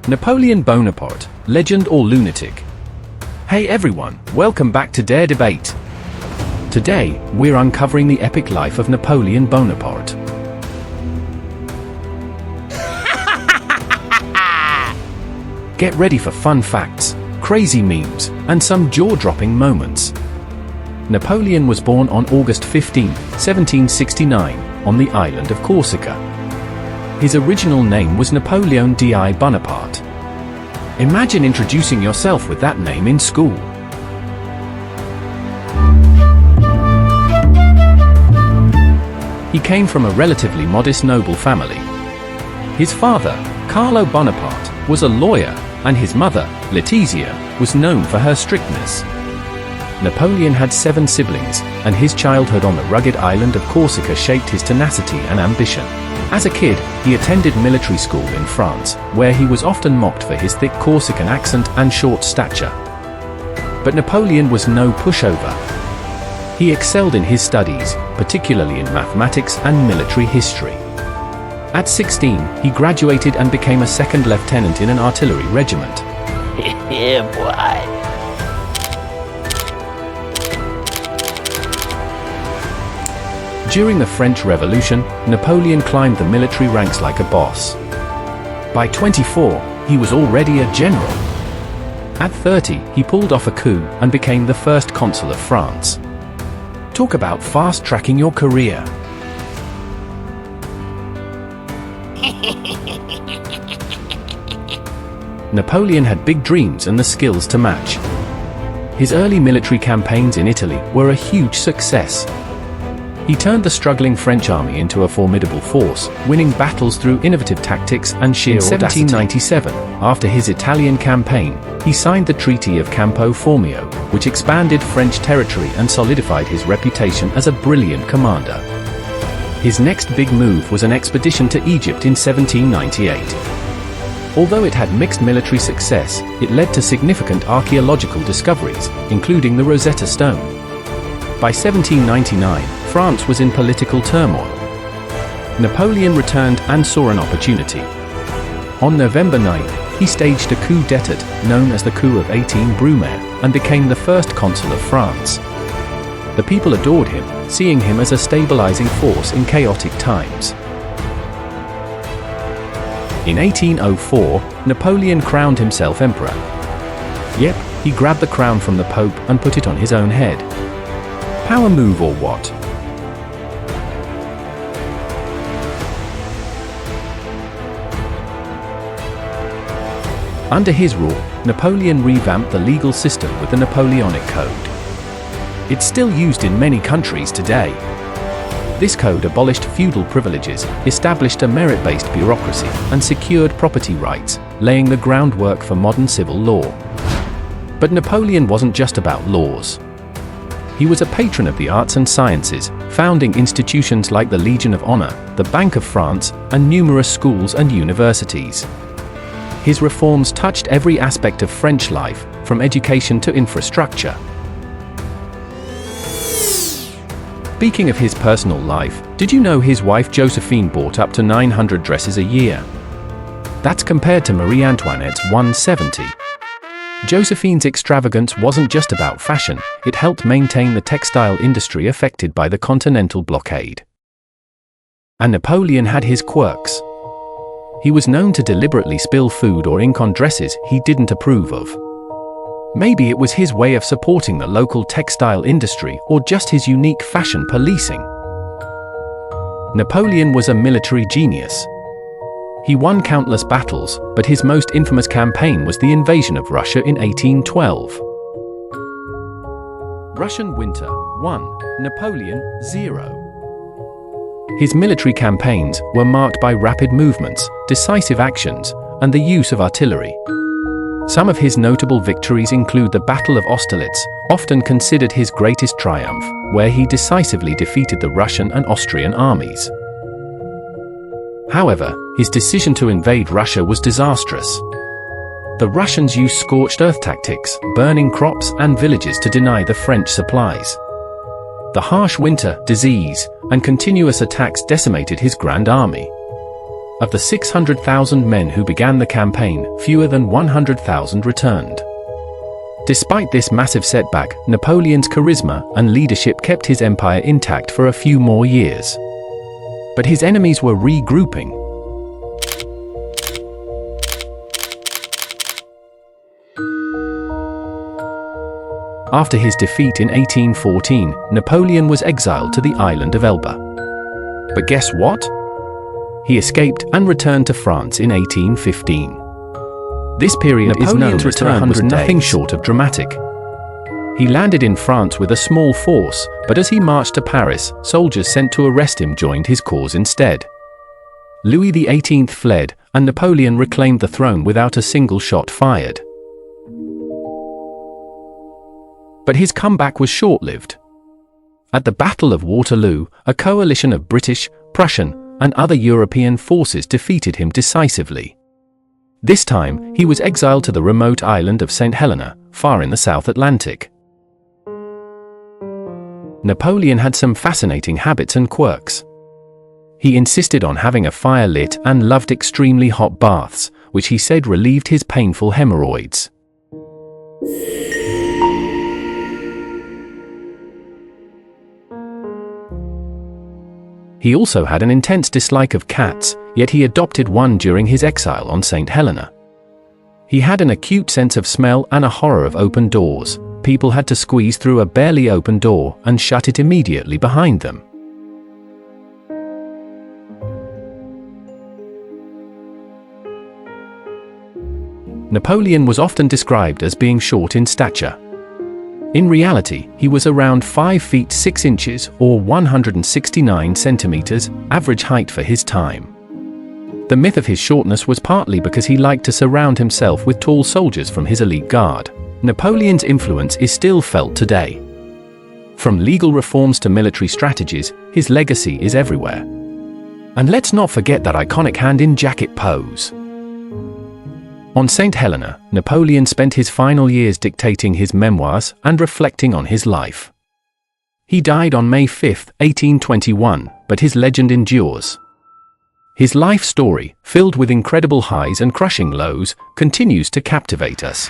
Napoleon Bonaparte, legend or lunatic? Hey everyone, welcome back to Dare Debate. Today, we're uncovering the epic life of Napoleon Bonaparte. Get ready for fun facts, crazy memes, and some jaw-dropping moments. Napoleon was born on August 15, 1769, on the island of Corsica. His original name was Napoleon Bonaparte. Imagine introducing yourself with that name in school. He came from a relatively modest noble family. His father, Carlo Bonaparte, was a lawyer, and his mother, Letizia, was known for her strictness. Napoleon had 7 siblings, and his childhood on the rugged island of Corsica shaped his tenacity and ambition. As a kid, he attended military school in France, where he was often mocked for his thick Corsican accent and short stature. But Napoleon was no pushover. He excelled in his studies, particularly in mathematics and military history. At 16, he graduated and became a second lieutenant in an artillery regiment. Yeah, boy. During the French Revolution, Napoleon climbed the military ranks like a boss. By 24, he was already a general. At 30, he pulled off a coup and became the first consul of France. Talk about fast-tracking your career. Napoleon had big dreams and the skills to match. His early military campaigns in Italy were a huge success. He turned the struggling French army into a formidable force, winning battles through innovative tactics and sheer audacity. In 1797, after his Italian campaign, he signed the Treaty of Campo Formio, which expanded French territory and solidified his reputation as a brilliant commander. His next big move was an expedition to Egypt in 1798. Although it had mixed military success, it led to significant archaeological discoveries, including the Rosetta Stone. By 1799, France was in political turmoil. Napoleon returned and saw an opportunity. On November 9, he staged a coup d'état, known as the Coup of 18 Brumaire, and became the first consul of France. The people adored him, seeing him as a stabilizing force in chaotic times. In 1804, Napoleon crowned himself emperor. Yep, he grabbed the crown from the Pope and put it on his own head. Power move or what? Under his rule, Napoleon revamped the legal system with the Napoleonic Code. It's still used in many countries today. This code abolished feudal privileges, established a merit-based bureaucracy, and secured property rights, laying the groundwork for modern civil law. But Napoleon wasn't just about laws. He was a patron of the arts and sciences, founding institutions like the Legion of Honor, the Bank of France, and numerous schools and universities. His reforms touched every aspect of French life, from education to infrastructure. Speaking of his personal life, did you know his wife Josephine bought up to 900 dresses a year? That's compared to Marie Antoinette's 170. Josephine's extravagance wasn't just about fashion, it helped maintain the textile industry affected by the Continental blockade. And Napoleon had his quirks. He was known to deliberately spill food or ink on dresses he didn't approve of. Maybe it was his way of supporting the local textile industry or just his unique fashion policing. Napoleon was a military genius. He won countless battles, but his most infamous campaign was the invasion of Russia in 1812. Russian Winter 1, Napoleon 0. His military campaigns were marked by rapid movements, decisive actions, and the use of artillery. Some of his notable victories include the Battle of Austerlitz, often considered his greatest triumph, where he decisively defeated the Russian and Austrian armies. However, his decision to invade Russia was disastrous. The Russians used scorched earth tactics, burning crops and villages to deny the French supplies. The harsh winter, disease, and continuous attacks decimated his grand army. Of the 600,000 men who began the campaign, fewer than 100,000 returned. Despite this massive setback, Napoleon's charisma and leadership kept his empire intact for a few more years. But his enemies were regrouping. After his defeat in 1814, Napoleon was exiled to the island of Elba. But guess what? He escaped and returned to France in 1815. This period is known as 100 nothing short of dramatic. He landed in France with a small force, but as he marched to Paris, soldiers sent to arrest him joined his cause instead. Louis XVIII fled, and Napoleon reclaimed the throne without a single shot fired. But his comeback was short-lived. At the Battle of Waterloo, a coalition of British, Prussian, and other European forces defeated him decisively. This time, he was exiled to the remote island of St. Helena, far in the South Atlantic. Napoleon had some fascinating habits and quirks. He insisted on having a fire lit and loved extremely hot baths, which he said relieved his painful hemorrhoids. He also had an intense dislike of cats, yet he adopted one during his exile on St. Helena. He had an acute sense of smell and a horror of open doors. People had to squeeze through a barely open door and shut it immediately behind them. Napoleon was often described as being short in stature. In reality, he was around 5 feet 6 inches or 169 centimeters, average height for his time. The myth of his shortness was partly because he liked to surround himself with tall soldiers from his elite guard. Napoleon's influence is still felt today. From legal reforms to military strategies, his legacy is everywhere. And let's not forget that iconic hand-in-jacket pose. On St. Helena, Napoleon spent his final years dictating his memoirs and reflecting on his life. He died on May 5, 1821, but his legend endures. His life story, filled with incredible highs and crushing lows, continues to captivate us.